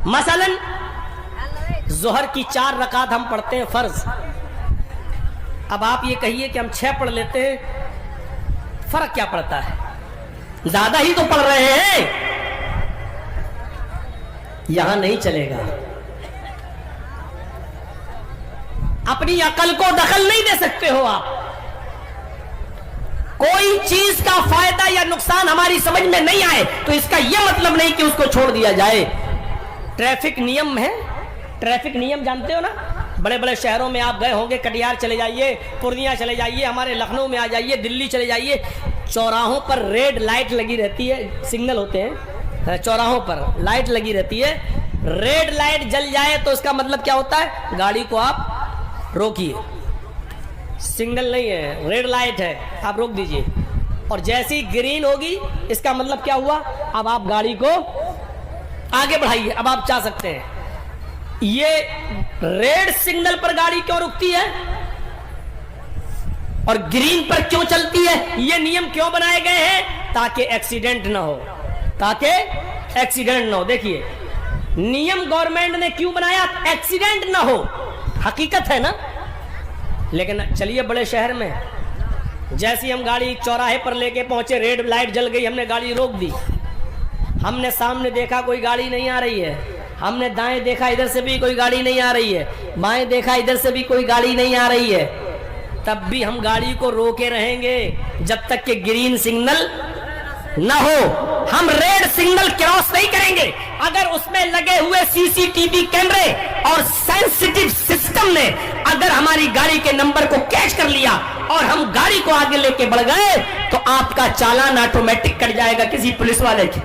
मसलन ज़ोहर की 4 रकात हम पढ़ते हैं फर्ज। अब आप ये कहिए कि हम 6 पढ़ लेते हैं, फर्क क्या पड़ता है? ज्यादा ही तो पढ़ रहे हैं। यहां नहीं चलेगा। अपनी अकल को दखल नहीं दे सकते हो आप। कोई चीज का फायदा या नुकसान हमारी समझ में नहीं आए तो इसका यह मतलब नहीं कि उसको छोड़ दिया जाए। ट्रैफिक नियम है, ट्रैफिक नियम जानते हो ना? बड़े बड़े शहरों में आप गए होंगे, कटिहार चले जाइए, पूर्णिया चले जाइए, हमारे लखनऊ में आ जाइए, दिल्ली चले जाइए, चौराहों पर रेड लाइट लगी रहती है, सिग्नल होते हैं चौराहों पर, लाइट लगी रहती है। रेड लाइट जल जाए तो इसका मतलब क्या होता है? गाड़ी को आप रोकिए। सिग्नल नहीं है, रेड लाइट है, आप रोक दीजिए। और जैसी ग्रीन होगी इसका मतलब क्या हुआ? अब आप गाड़ी को आगे बढ़ाइए, अब आप जा सकते हैं। ये रेड सिग्नल पर गाड़ी क्यों रुकती है और ग्रीन पर क्यों चलती है? ये नियम क्यों बनाए गए हैं? ताकि एक्सीडेंट ना हो, ताकि एक्सीडेंट ना हो। देखिए नियम गवर्नमेंट ने क्यों बनाया? एक्सीडेंट ना हो, हकीकत है ना। लेकिन चलिए बड़े शहर में जैसी हम गाड़ी चौराहे पर लेके पहुंचे, रेड लाइट जल गई, हमने गाड़ी रोक दी। हमने सामने देखा कोई गाड़ी नहीं आ रही है, हमने दाएं देखा इधर से भी कोई गाड़ी नहीं आ रही है, बाएं देखा इधर से भी कोई गाड़ी नहीं आ रही है, तब भी हम गाड़ी को रोके रहेंगे जब तक कि ग्रीन सिग्नल ना हो। हम रेड सिग्नल क्रॉस नहीं करेंगे। अगर उसमें लगे हुए सीसीटीवी कैमरे और सेंसिटिव सिस्टम ने अगर हमारी गाड़ी के नंबर को कैच कर लिया और हम गाड़ी को आगे लेके बढ़ गए तो आपका चालान ऑटोमेटिक कट जाएगा। किसी पुलिस वाले की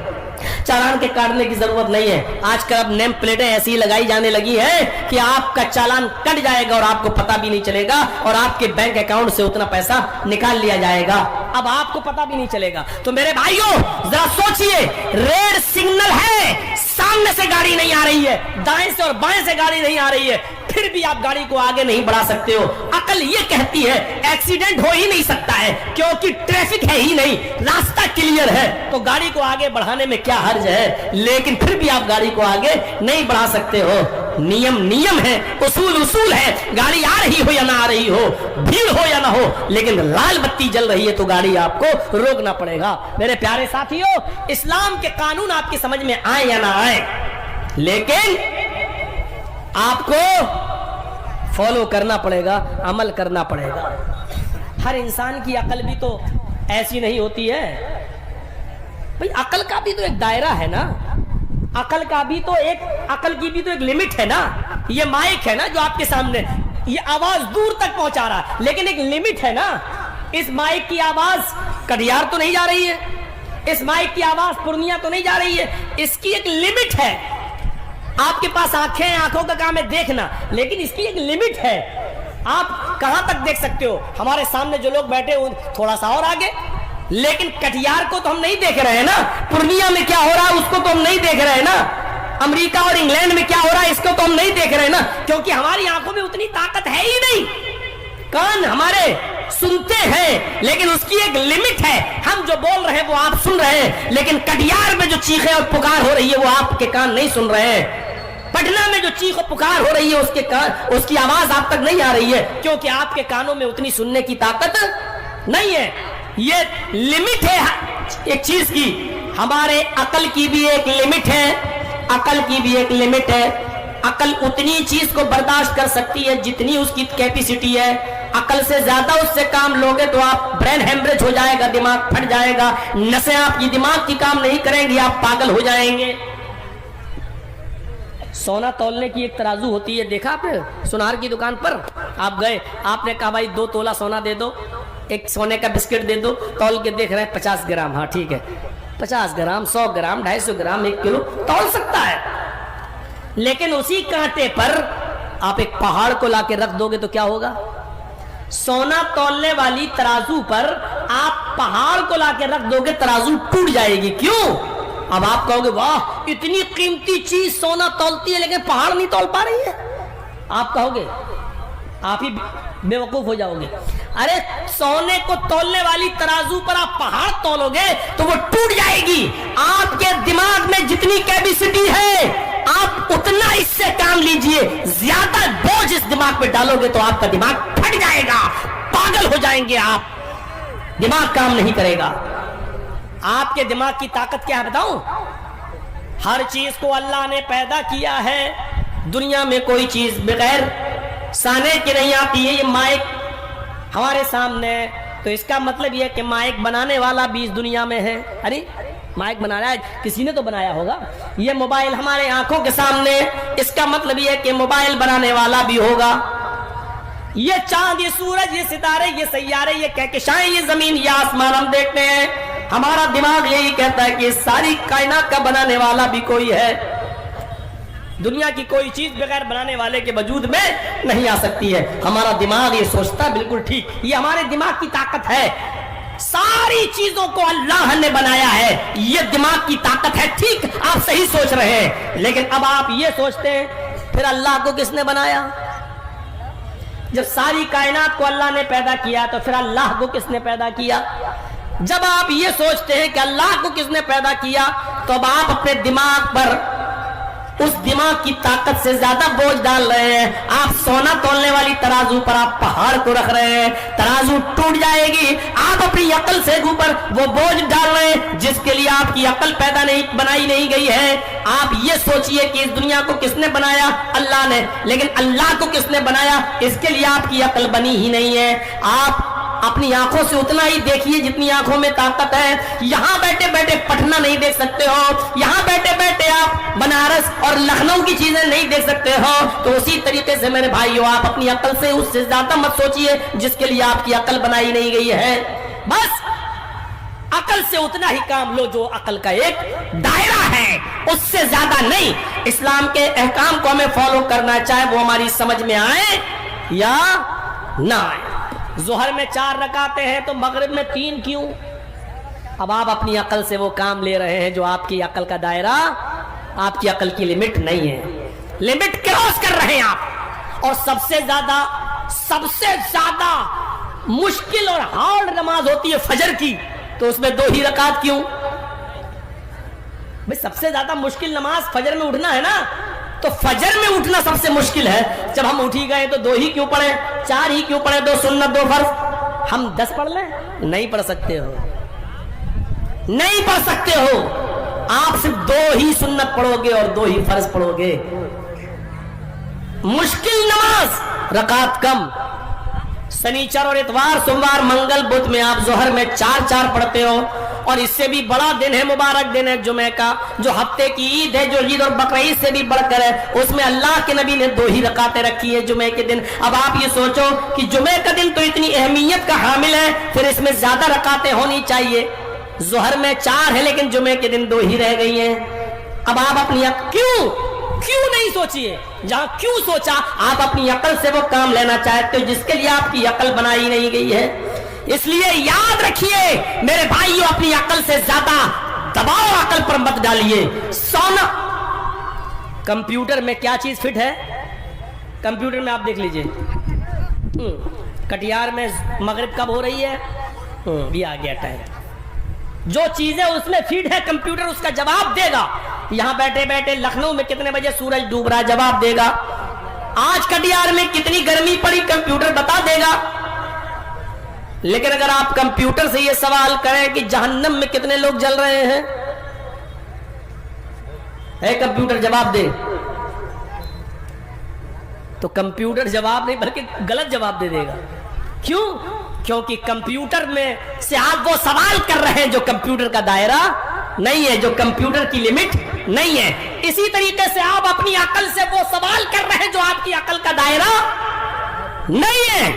चालान के काटने की जरूरत नहीं है। आजकल अब नेम प्लेटें ऐसी लगाई जाने लगी है कि आपका चालान कट जाएगा और आपको पता भी नहीं चलेगा और आपके बैंक अकाउंट से उतना पैसा निकाल लिया जाएगा, अब आपको पता भी नहीं चलेगा। तो मेरे भाइयों जरा सोचिए, रेड सिग्नल है, सामने से गाड़ी नहीं आ रही है, दाएं से और बाएं से गाड़ी नहीं आ रही है, फिर भी आप गाड़ी को आगे नहीं बढ़ा सकते हो। अकल ये कहती है एक्सीडेंट हो ही नहीं सकता है क्योंकि ट्रैफिक है ही नहीं, रास्ता क्लियर है, तो गाड़ी को आगे बढ़ाने में क्या हर्ज है। लेकिन फिर भी आप गाड़ी को आगे नहीं बढ़ा सकते हो। नियम नियम है, उसूल उसूल है। गाड़ी आ रही हो या ना आ रही हो, भीड़ हो या ना हो, लेकिन लाल बत्ती जल रही है तो गाड़ी आपको रोकना पड़ेगा। मेरे प्यारे साथियों, इस्लाम के कानून आपकी समझ में आए या ना आए, लेकिन आपको फॉलो करना पड़ेगा, अमल करना पड़ेगा। हर इंसान की अकल भी तो ऐसी नहीं होती है भाई। अकल का भी तो एक दायरा है ना, अकल की भी तो एक लिमिट है ना। ये माइक है ना जो आपके सामने, ये आवाज दूर तक पहुंचा रहा है, लेकिन एक लिमिट है ना। इस माइक की आवाज कटिहार तो नहीं जा रही है, इस माइक की आवाज पूर्णिया तो नहीं जा रही है, इसकी एक लिमिट है। आपके पास आंखें हैं, आंखों का काम है देखना, लेकिन इसकी एक लिमिट है। आप कहां तक देख सकते हो? हमारे सामने जो लोग बैठे हो थोड़ा सा और आगे, लेकिन कटिहार को तो हम नहीं देख रहे हैं ना, पूर्णिया में क्या हो रहा है उसको तो हम नहीं देख रहे हैं ना, अमेरिका और इंग्लैंड में क्या हो रहा है इसको तो हम नहीं देख रहे हैं ना, क्योंकि हमारी आंखों में उतनी ताकत है ही नहीं। कान हमारे सुनते हैं लेकिन उसकी एक लिमिट है। हम जो बोल रहे हैं वो आप सुन रहे हैं, लेकिन कटिहार में जो चीखें और पुकार हो रही है वो आपके कान नहीं सुन रहे हैं। पटना में जो चीख और पुकार हो रही है उसकी आवाज आप तक नहीं आ रही है, क्योंकि आपके कानों में उतनी सुनने की ताकत नहीं है। ये लिमिट है एक चीज की। हमारे अकल की भी एक लिमिट है, अकल की भी एक लिमिट है। अकल उतनी चीज को बर्दाश्त कर सकती है जितनी उसकी कैपेसिटी है। अकल से ज्यादा उससे काम लोगे तो आप ब्रेन हेमरेज हो जाएगा, दिमाग फट जाएगा, नसें आपकी दिमाग की काम नहीं करेंगी, आप पागल हो जाएंगे। सोना तौलने की एक तराजू होती है, देखा आपने? सुनार की दुकान पर आप गए, आपने कहा भाई 2 तोला सोना दे दो, एक सोने का बिस्किट दे दो, तौल के देख रहे हैं 50 ग्राम, हाँ ठीक है, 50 ग्राम, 100 ग्राम, 250 ग्राम, 1 किलो तौल सकता है। लेकिन उसी कांटे पर आप एक पहाड़ को लाके रख दोगे तो क्या होगा? सोना तौलने वाली तराजू पर आप पहाड़ को लाके रख दोगे, तराजू टूट जाएगी। क्यों? अब आप कहोगे वाह इतनी कीमती चीज सोना तौलती है लेकिन पहाड़ नहीं तौल पा रही है। आप कहोगे, आप ही बेवकूफ हो जाओगे। अरे सोने को तौलने वाली तराजू पर आप पहाड़ तौलोगे तो वो टूट जाएगी। आपके दिमाग में जितनी कैपेसिटी है आप लीजिए, ज्यादा बोझ इस दिमाग पे डालोगे तो आपका दिमाग फट जाएगा, पागल हो जाएंगे आप, दिमाग काम नहीं करेगा। आपके दिमाग की ताकत क्या है बताऊं? हर चीज को अल्लाह ने पैदा किया है, दुनिया में कोई चीज बगैर साने की नहीं आती है। ये माइक हमारे सामने, तो इसका मतलब ये कि माइक बनाने वाला भी इस दुनिया में है। अरे माइक बना रहा है, किसी ने तो बनाया होगा। ये मोबाइल हमारे आंखों के सामने, इसका मतलब ये कि मोबाइल बनाने वाला भी होगा। ये चांद, ये सूरज, ये सितारे, ये सैयारे, ये कहकशाएं, ये जमीन, ये आसमान हम देखते हैं, हमारा दिमाग यही कहता है कि सारी कायनात का बनाने वाला भी कोई है। दुनिया की कोई चीज बगैर बनाने वाले के वजूद में नहीं आ सकती है। हमारा दिमाग ये सोचता है बिल्कुल ठीक, ये हमारे दिमाग की ताकत है। सारी चीजों को अल्लाह ने बनाया है, ये दिमाग की ताकत है। ठीक, आप सही सोच रहे हैं, लेकिन अब आप ये सोचते हैं फिर अल्लाह को किसने बनाया? जब सारी कायनात को अल्लाह ने पैदा किया तो फिर अल्लाह को किसने पैदा किया? जब आप ये सोचते हैं कि अल्लाह को किसने पैदा किया, तो अब आप अपने दिमाग पर, उस दिमाग की ताकत से ज्यादा बोझ डाल रहे हैं। आप सोना तोलने वाली तराजू पर आप पहाड़ को रख रहे हैं, तराजू टूट जाएगी। आप अपनी अकल से ऊपर वो बोझ डाल रहे हैं जिसके लिए आपकी अकल पैदा नहीं, बनाई नहीं गई है। आप ये सोचिए कि इस दुनिया को किसने बनाया? अल्लाह ने। लेकिन अल्लाह को किसने बनाया, इसके लिए आपकी अकल बनी ही नहीं है। आप अपनी आंखों से उतना ही देखिए जितनी आंखों में ताकत है। यहां बैठे बैठे पटना नहीं देख सकते हो, यहां बैठे बैठे आप बनारस और लखनऊ की चीजें नहीं देख सकते हो, तो उसी तरीके से मेरे भाइयों, आप अपनी अकल से उससे ज्यादा मत सोचिए जिसके लिए आपकी अकल बनाई नहीं गई है। बस अकल से उतना ही काम लो जो अकल का एक दायरा है, उससे ज्यादा नहीं। इस्लाम के अहकाम को हमें फॉलो करना, चाहे वो हमारी समझ में आए या ना आए। जोहर में 4 रकातें हैं तो मगरिब में 3 क्यों? अब आप अपनी अकल से वो काम ले रहे हैं जो आपकी अकल का दायरा, आपकी अकल की लिमिट नहीं है, लिमिट क्रॉस कर रहे हैं आप। और सबसे ज्यादा मुश्किल और हार्ड नमाज होती है फजर की, तो उसमें 2 ही रकात क्यों? भाई सबसे ज्यादा मुश्किल नमाज फजर में उठना है ना, तो फजर में उठना सबसे मुश्किल है। जब हम उठ ही गए तो 2 ही क्यों पढ़े, 4 ही क्यों पढ़े? 2 सुन्नत 2 फर्ज, हम 10 पढ़ लें? नहीं पढ़ सकते हो, नहीं पढ़ सकते हो। आप सिर्फ 2 ही सुन्नत पढ़ोगे और 2 ही फर्ज पढ़ोगे। मुश्किल नमाज, रकात कम। शनिचर और इतवार, सोमवार, मंगल, बुध में आप जोहर में 4-4 पढ़ते हो, और इससे भी बड़ा दिन है, मुबारक दिन है जुमे का, जो हफ्ते की ईद है, जो ईद और बकरीद से भी बढ़कर है, उसमें अल्लाह के नबी ने 2 ही रकातें रखी है जुमे के दिन। अब आप ये सोचो कि जुमे का दिन तो इतनी अहमियत का हामिल है, फिर इसमें ज्यादा रकातें होनी चाहिए। जोहर में 4 है लेकिन जुमे के दिन 2 ही रह गई हैं। अब आप अपनी क्यों नहीं सोचिए? जहां क्यों सोचा, आप अपनी अकल से वो काम लेना चाहते हो जिसके लिए आपकी अकल बनाई नहीं गई है। इसलिए याद रखिए मेरे भाइयों, अपनी अकल से ज्यादा दबाव अकल पर मत डालिए। सोना, कंप्यूटर में क्या चीज फिट है? कंप्यूटर में आप देख लीजिए, कटिहार में मगरिब कब हो रही है, भी आ गया टाइम। जो चीजें उसमें फीड है, कंप्यूटर उसका जवाब देगा। यहां बैठे बैठे लखनऊ में कितने बजे सूरज डूब रहा है, जवाब देगा। आज कटिहार में कितनी गर्मी पड़ी, कंप्यूटर बता देगा। लेकिन अगर आप कंप्यूटर से यह सवाल करें कि जहन्नम में कितने लोग जल रहे हैं, है कंप्यूटर जवाब दे, तो कंप्यूटर जवाब नहीं बल्कि गलत जवाब दे देगा। क्यों? क्योंकि कंप्यूटर में से आप वो सवाल कर रहे हैं जो कंप्यूटर का दायरा नहीं है, जो कंप्यूटर की लिमिट नहीं है। इसी तरीके से आप अपनी अकल से वो सवाल कर रहे हैं जो आपकी अकल का दायरा नहीं है।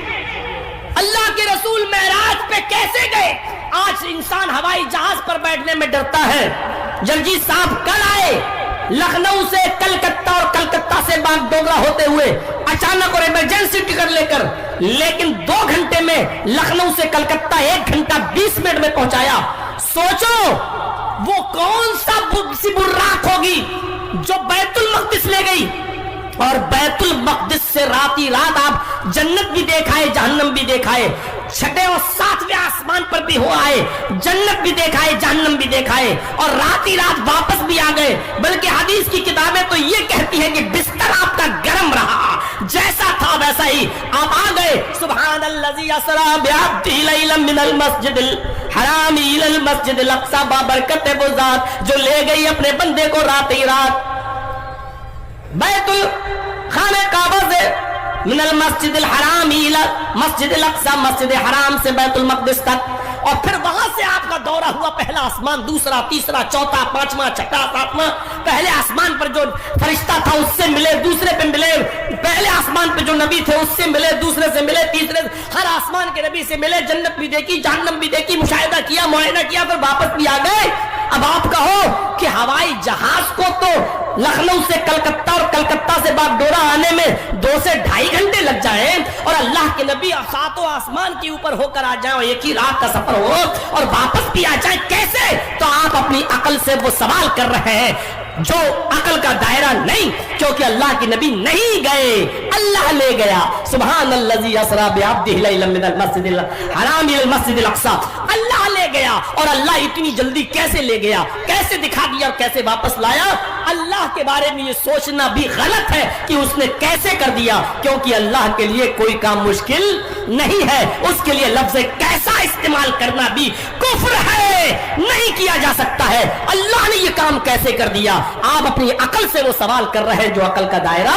अल्लाह के रसूल मेराज पे कैसे गए? आज इंसान हवाई जहाज पर बैठने में डरता है। जगजीत साहब कल आए लखनऊ से कलकत्ता और कलकत्ता से बागडोगरा होते हुए अचानक और इमरजेंसी टिकट लेकर, लेकिन 2 घंटे में लखनऊ से कलकत्ता 1 घंटा 20 मिनट में पहुंचाया। सोचो वो कौन सा सी बुर्राक होगी जो बैतुल मक़दिस ले गई, और बैतुल मक़दिस से राती रात आप जन्नत भी देखाए, जहन्नम भी देखाए, 6ठे और 7वें आसमान पर भी हो आए, जन्नत भी देखाए, जहन्नम भी देखाए, और राती रात वापस भी आ गए। बल्कि हदीस की किताबें तो ये कहती है कि बिस्तर आपका यसरा बिअब्दी लैलन मिनल मस्जिदिल हराम इलल मस्जिदिल अक्सा, बाबरकत वो जात जो ले गई अपने बंदे को रात ही रात बैतुल खाने काबा से मिनल मस्जिदिल हराम इला मस्जिदिल अक्सा, मस्जिद हराम से बैतुल मक़दिस तक, और फिर वहां से आपका दौरा हुआ पहला आसमान, दूसरा, तीसरा, चौथा, पांचवा, छठा, सातवां। पहले आसमान पर जो फरिश्ता था उससे मिले, दूसरे पे मिले, पहले आसमान पे जो नबी थे उससे मिले, दूसरे से मिले, तीसरे हर आसमान के नबी से मिले, जन्नत भी देखी, जहन्नम भी देखी, मुशाहिदा किया, मुआयना किया, फिर वापस भी आ गए। अब आप कहो कि हवाई जहाज को तो लखनऊ से कलकत्ता और कलकत्ता से बागडोरा आने में 2 से 2.5 घंटे लग जाए, और अल्लाह के नबी सातों आसमान के ऊपर होकर आ जाए, एक ही रात का सफर हो और वापस भी आ जाए, कैसे? तो आप अपनी अकल से वो सवाल कर रहे हैं जो अकल का दायरा नहीं, क्योंकि अल्लाह के नबी नहीं गए, अल्लाह ले गया। सुभान अल्लज़ी असरा बिअब्दिही लैलन मिनल मस्जिदिल हराम इलल मस्जिदिल अक्सा, अल्लाह ले गया। और अल्लाह इतनी जल्दी कैसे ले गया, कैसे दिखा दिया और कैसे वापस लाया? अल्लाह के बारे में ये सोचना भी गलत है कि उसने कैसे कर दिया, क्योंकि अल्लाह के लिए कोई काम मुश्किल नहीं है, उसके लिए लफ्ज़ कैसा इस्तेमाल करना भी कुफ्र है, नहीं किया जा सकता है। अल्लाह ने ये काम कैसे कर दिया? आप अपनी अकल से वो सवाल कर रहे हैं जो अकल का दायरा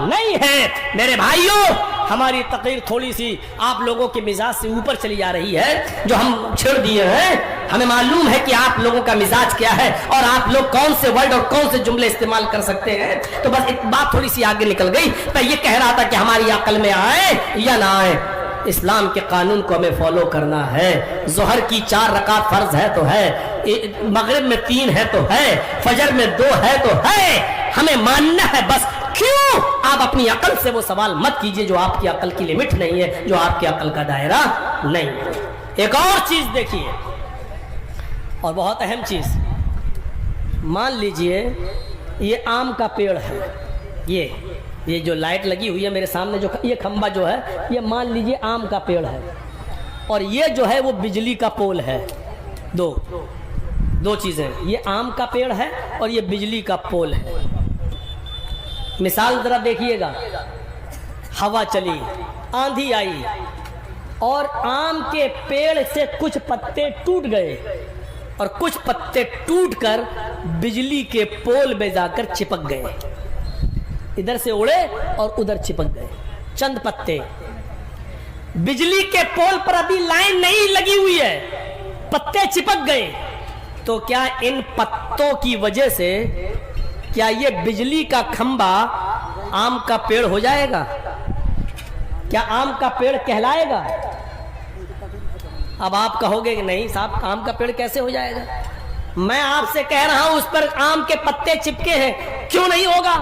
नहीं है। मेरे भाइयों, हमारी तकरीर थोड़ी सी आप लोगों के मिजाज से ऊपर चली जा रही है, जो हम छेड़ दिए हैं। हमें मालूम है कि आप लोगों का मिजाज क्या है और आप लोग कौन से वर्ड और कौन से जुमले इस्तेमाल कर सकते हैं। तो बस एक बात थोड़ी सी आगे निकल गई। मैं ये कह रहा था कि हमारी अकल में आए या ना आए, इस्लाम के कानून को हमें फॉलो करना है। जोहर की 4 रकात फर्ज है तो है, मगरिब में 3 है तो है, फजर में 2 है तो है, हमें मानना है बस। क्यों? आप अपनी अकल से वो सवाल मत कीजिए जो आपकी अकल की लिमिट नहीं है, जो आपकी अकल का दायरा नहीं है। एक और चीज देखिए, और बहुत अहम चीज, मान लीजिए ये आम का पेड़ है, ये जो लाइट लगी हुई है मेरे सामने, जो ये खंबा जो है, ये मान लीजिए आम का पेड़ है, और ये जो है वो बिजली का पोल है। दो चीजें, ये आम का पेड़ है और ये बिजली का पोल है। मिसाल जरा देखिएगा, हवा चली, आंधी आई और आम के पेड़ से कुछ पत्ते टूट गए और कुछ पत्ते टूटकर बिजली के पोल में जाकर चिपक गए, इधर से उड़े और उधर चिपक गए चंद पत्ते। बिजली के पोल पर अभी लाइन नहीं लगी हुई है, पत्ते चिपक गए, तो क्या इन पत्तों की वजह से क्या ये बिजली का खंबा आम का पेड़ हो जाएगा? क्या आम का पेड़ कहलाएगा? अब आप कहोगे कि नहीं साहब, आम का पेड़ कैसे हो जाएगा? मैं आपसे कह रहा हूं उस पर आम के पत्ते चिपके हैं, क्यों नहीं होगा?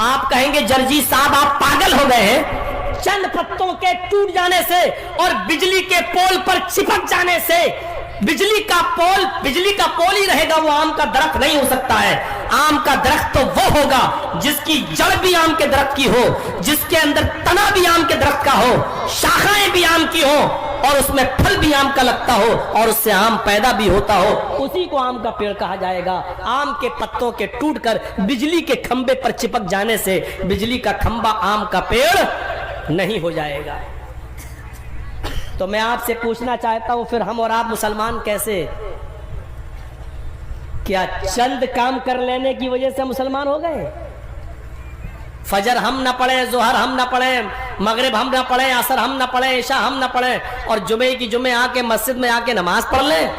आप कहेंगे जर्जी साहब आप पागल हो गए हैं, चंद पत्तों के टूट जाने से और बिजली के पोल पर चिपक जाने से बिजली का पोल ही रहेगा, वो आम का दरख्त नहीं हो सकता है। आम का दरख्त तो वो होगा जिसकी जड़ भी आम के दरख्त की हो, जिसके अंदर तना भी आम के दरख्त का हो, शाखाएं भी आम की हो और उसमें फल भी आम का लगता हो और उससे आम पैदा भी होता हो, उसी को आम का पेड़ कहा जाएगा। आम के पत्तों के टूटकर बिजली के खंबे पर चिपक जाने से बिजली का खंबा आम का पेड़ नहीं हो जाएगा। तो मैं आपसे पूछना चाहता हूं, फिर हम और आप मुसलमान कैसे? क्या चंद काम कर लेने की वजह से मुसलमान हो गए? फजर हम न पढ़े, जोहर हम न पढ़े, मगरिब हम न पढ़े, असर हम न पढ़े, इशा हम न पढ़े और जुमे की जुमे आके मस्जिद में आके नमाज पढ़ लें?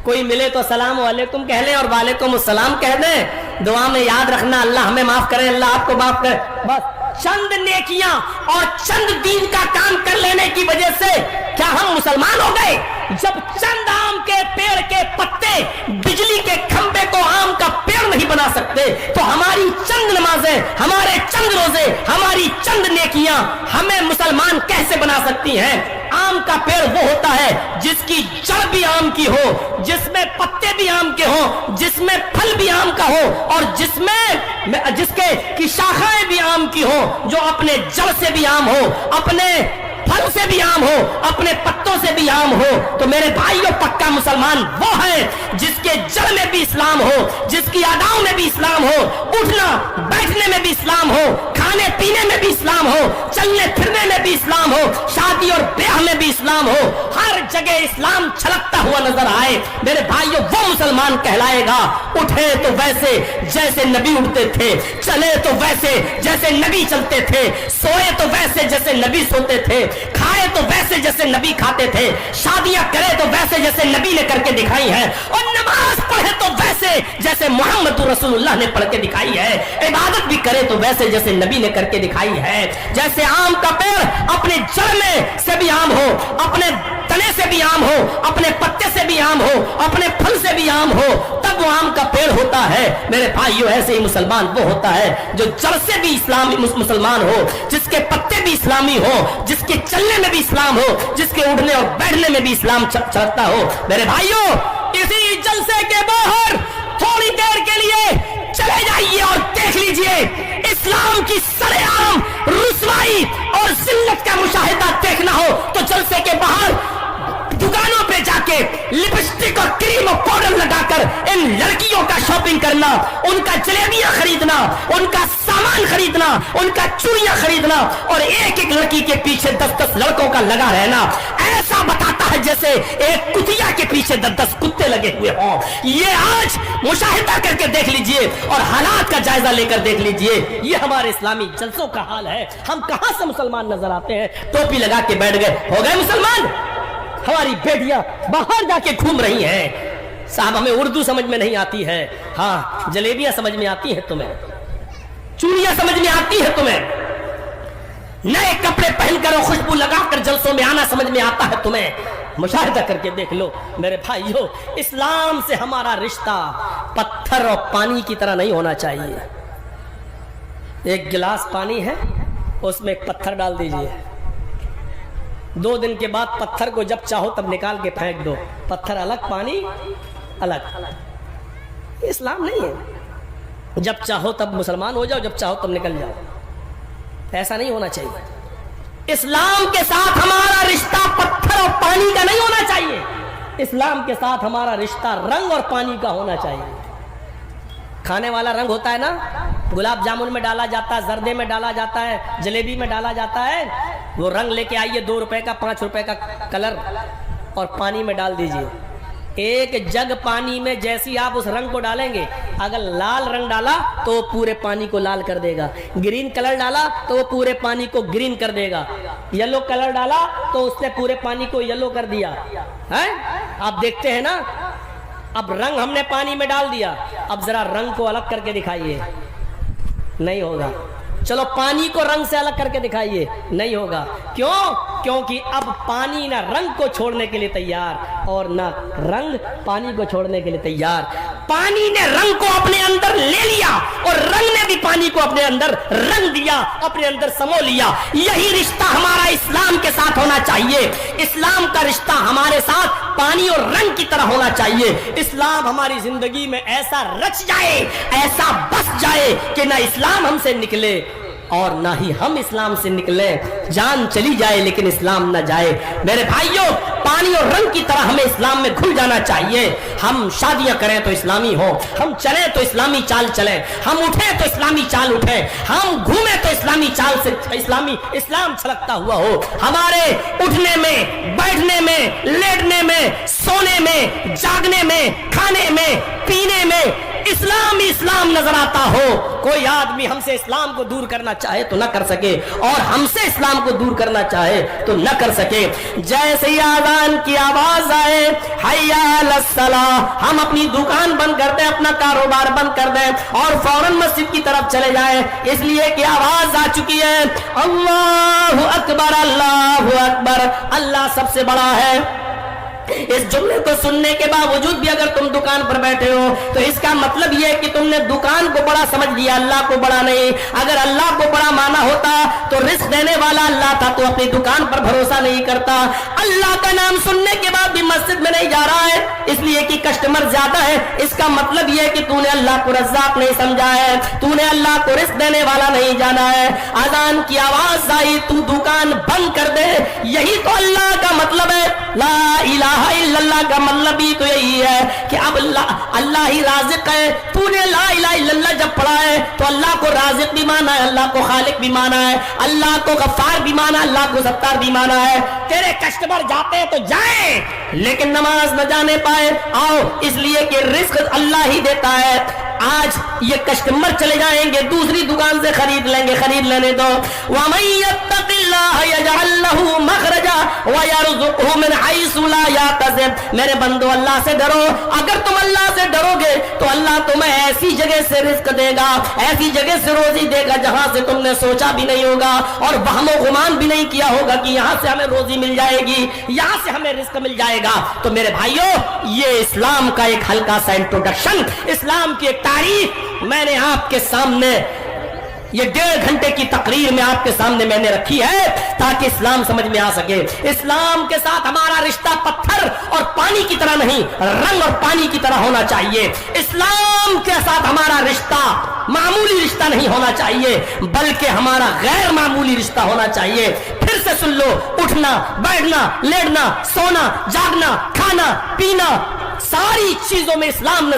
कोई मिले तो सलाम वालेकुम कह लें और वालेकुम अस्सलाम कह दें, दुआ में याद रखना अल्लाह हमें माफ करे, अल्लाह आपको माफ करे। बस चंद नेकियां और चंद दीन का काम कर लेने की वजह से क्या हम मुसलमान हो गए? जब चंद आम के पेड़ के पत्ते बिजली के खंबे को आम का पेड़ नहीं बना सकते, तो हमारी चंद नमाजें, हमारे चंद रोजे, हमारी चंद नेकियां हमें मुसलमान कैसे बना सकती हैं? आम का पेड़ वो होता है जिसकी जड़ भी आम की हो, जिसमें पत्ते भी आम के हो, जिसमें फल भी आम का हो और जिसके की शाखाएं भी आम की हो, जो अपने जड़ से भी आम हो, अपने फल से भी आम हो, अपने पत्तों से भी आम हो। तो मेरे भाइयों, पक्का मुसलमान वो है जिसके जड़ में भी इस्लाम हो, जिसकी अदाओं में भी इस्लाम हो, उठना बैठने में भी इस्लाम हो, खाने खाने पीने में भी इस्लाम हो, चलने फिरने में भी इस्लाम हो, शादी और ब्याह में भी इस्लाम हो, हर जगह इस्लाम छलकता हुआ नजर आए, मेरे भाइयों वो मुसलमान कहलाएगा। उठे तो वैसे जैसे नबी उठते थे, चले तो वैसे जैसे नबी चलते थे, सोए तो वैसे जैसे नबी सोते थे, खाए तो वैसे जैसे नबी खाते थे, शादियां करे तो वैसे जैसे नबी ने करके दिखाई है, और नमाज पढ़े तो वैसे जैसे मोहम्मद रसूलुल्लाह ने पढ़ के दिखाई है, इबादत भी करे तो वैसे जैसे नबी ने करके दिखाई है। जैसे आम का पेड़ अपने जड़ में से भी आम हो, अपने तने से भी आम हो, अपने पत्ते से भी आम हो, अपने फल से भी आम हो, तब वो आम का पेड़ होता है। मेरे भाइयों ऐसे ही मुसलमान वो होता है जो जड़ से भी इस्लामी मुसलमान हो, जिसके पत्ते भी इस्लामी हो, जिसके चलने में भी इस्लाम हो, जिसके उठने और बैठने में भी इस्लाम चलता हो। मेरे भाइयों इसी जलसे के बाहर थोड़ी देर के लिए चले जाइए और देख लीजिए इस्लाम की सरेआम रुसवाई और जिल्लत का मुशाहिदा देखना हो तो जलसे के बाहर दुकानों पे जाके लिपस्टिक और क्रीम और पाउडर लगाकर इन लड़कियों का शॉपिंग करना, उनका जलेबियां खरीदना, उनका सामान खरीदना, उनका चूड़ियां खरीदना और एक एक लड़की के पीछे 10-10 लड़कों का लगा रहना, ऐसा बताता है जैसे एक कुतिया के पीछे 10-10 कुत्ते लगे हुए हों। ये आज मुशाहिदा करके देख लीजिए और हालात का जायजा लेकर देख लीजिए, ये हमारे इस्लामी जलसों का हाल है। हम कहां से मुसलमान नजर आते हैं? टोपी लगा के बैठ गए, हो गए मुसलमान। हमारी बेटियां बाहर जाके घूम रही हैं। साहब हमें उर्दू समझ में नहीं आती है, हाँ जलेबियां समझ में आती हैं तुम्हें, चूड़ियां समझ में आती है तुम्हें, नए कपड़े पहनकर और खुशबू लगाकर जलसों में आना समझ में आता है तुम्हें। मुशाहिदा करके देख लो मेरे भाइयों, इस्लाम से हमारा रिश्ता पत्थर और पानी की तरह नहीं होना चाहिए। एक गिलास पानी है, उसमें एक पत्थर डाल दीजिए, 2 दिन के बाद पत्थर को जब चाहो तब निकाल के फेंक दो, पत्थर अलग पानी अलग। इस्लाम नहीं है जब चाहो तब मुसलमान हो जाओ, जब चाहो तब निकल जाओ, ऐसा नहीं होना चाहिए। इस्लाम के साथ हमारा रिश्ता पत्थर और पानी का नहीं होना चाहिए, इस्लाम के साथ हमारा रिश्ता रंग और पानी का होना चाहिए। खाने वाला रंग होता है ना, गुलाब जामुन में डाला जाता है, जर्दे में डाला जाता है, जलेबी में डाला जाता है, वो रंग लेके आइए 2 रुपए का 5 रुपए का कलर और पानी में डाल दीजिए। एक जग पानी में जैसी आप उस रंग को डालेंगे, अगर लाल रंग डाला तो वो पूरे पानी को लाल कर देगा, ग्रीन कलर डाला तो वो पूरे पानी को ग्रीन कर देगा, येलो कलर डाला तो उसने पूरे पानी को येलो कर दिया है। आप देखते हैं ना, अब रंग हमने पानी में डाल दिया, अब जरा रंग को अलग करके दिखाइए, नहीं होगा। चलो पानी को रंग से अलग करके दिखाइए, नहीं होगा। क्यों? क्योंकि अब पानी ना रंग को छोड़ने के लिए तैयार और ना रंग पानी को छोड़ने के लिए तैयार। पानी ने रंग को अपने अंदर ले लिया और रंग ने भी पानी को अपने अंदर रंग दिया, अपने अंदर समो लिया। यही रिश्ता हमारा इस्लाम के साथ होना चाहिए। इस्लाम का रिश्ता हमारे साथ पानी और रंग की तरह होना चाहिए। इस्लाम हमारी जिंदगी में ऐसा रच जाए, ऐसा बस जाए कि ना इस्लाम हमसे निकले और ना ही हम इस्लाम से निकले। जान चली जाए लेकिन इस्लाम ना जाए। मेरे भाइयों, पानी और रंग की तरह हमें इस्लाम में घुल जाना चाहिए। हम शादियां करें तो इस्लामी हो, हम चलें तो इस्लामी चाल चलें, हम उठें तो इस्लामी चाल उठें, हम घूमें तो इस्लामी चाल से इस्लाम छलकता हुआ हो। हमारे उठने में, बैठने में, लेटने में, सोने में, जागने में, खाने में, पीने में इस्लाम नजर आता हो। कोई आदमी हमसे इस्लाम को दूर करना चाहे तो न कर सके और हमसे इस्लाम को दूर करना चाहे तो न कर सके। जैसे ही आज़ान की आवाज आए, हय्या अलस सलाह, हम अपनी दुकान बंद कर दें, अपना कारोबार बंद कर दें और फौरन मस्जिद की तरफ चले जाएं, इसलिए कि आवाज आ चुकी है, अल्लाहु अकबर, अल्लाहु अकबर, अल्लाह सबसे बड़ा है। इस जुमले को सुनने के बावजूद भी अगर तुम दुकान पर बैठे हो तो इसका मतलब यह है कि तुमने दुकान को बड़ा समझ लिया, अल्लाह को बड़ा नहीं। अगर अल्लाह को बड़ा माना होता तो रिस्क देने वाला अल्लाह था, तो अपनी दुकान पर भरोसा नहीं करता। अल्लाह का नाम सुनने के बाद भी मस्जिद में नहीं जा रहा है इसलिए कि कस्टमर ज्यादा है, इसका मतलब यह है कि तूने अल्लाह को रज़्ज़ाक नहीं समझा है, तूने अल्लाह को रिस्क देने वाला नहीं जाना है। अज़ान की आवाज आई, तू दुकान बंद कर दे, यही तो अल्लाह का मतलब है। ला इलाहा الہ الا اللہ کا مطلب ہی تو یہی ہے کہ اب اللہ ہی رازق ہے. تو نے لا الہ الا اللہ جب پڑھا ہے تو اللہ کو رازق بھی مانا ہے, اللہ کو خالق بھی مانا ہے, اللہ کو غفار بھی مانا, اللہ کو ستار بھی مانا ہے. تیرے کسٹمر جاتے ہیں تو جائیں, لیکن نماز نہ جانے پائے. آؤ, اس لیے کہ رزق اللہ ہی دیتا ہے. آج یہ کسٹمر چلے جائیں گے, دوسری دکان سے خرید لیں گے, خرید لینے دو. وَمَن يَتَّقِ اللَّهَ يَجْعَل لَّهُ مَخْرَجًا وَيَرْزُقْهُ مِنْ حَيْثُ لَا يَحْتَسِبُ. میرے بندو, اللہ سے ڈرو. اگر تم اللہ سے ڈرو گے تو اللہ تمہیں ایسی جگہ سے رزق دے گا, ایسی جگہ سے روزی دے گا جہاں سے تم نے سوچا بھی نہیں ہوگا اور وہم و گمان بھی نہیں کیا ہوگا کہ یہاں سے ہمیں روزی مل جائے گی, یہاں سے ہمیں رزق مل جائے گا. تو میرے بھائیوں, یہ اسلام کا ایک ہلکا سا انٹروڈکشن, اسلام کی ایک تعریف میں نے آپ کے سامنے یہ 1.5 گھنٹے کی تقریر میں آپ کے سامنے میں نے رکھی ہے تاکہ اسلام سمجھ میں آ سکے. اسلام کے ساتھ ہمارا رشتہ پتھر اور پانی کی طرح نہیں, رنگ اور پانی کی طرح ہونا چاہیے. اسلام کے ساتھ ہمارا رشتہ معمولی رشتہ نہیں ہونا چاہیے بلکہ ہمارا غیر معمولی رشتہ ہونا چاہیے. پھر سے سن لو, اٹھنا, بیٹھنا, لیٹنا, سونا, جاگنا, کھانا, پینا, ساری چیزوں میں اسلام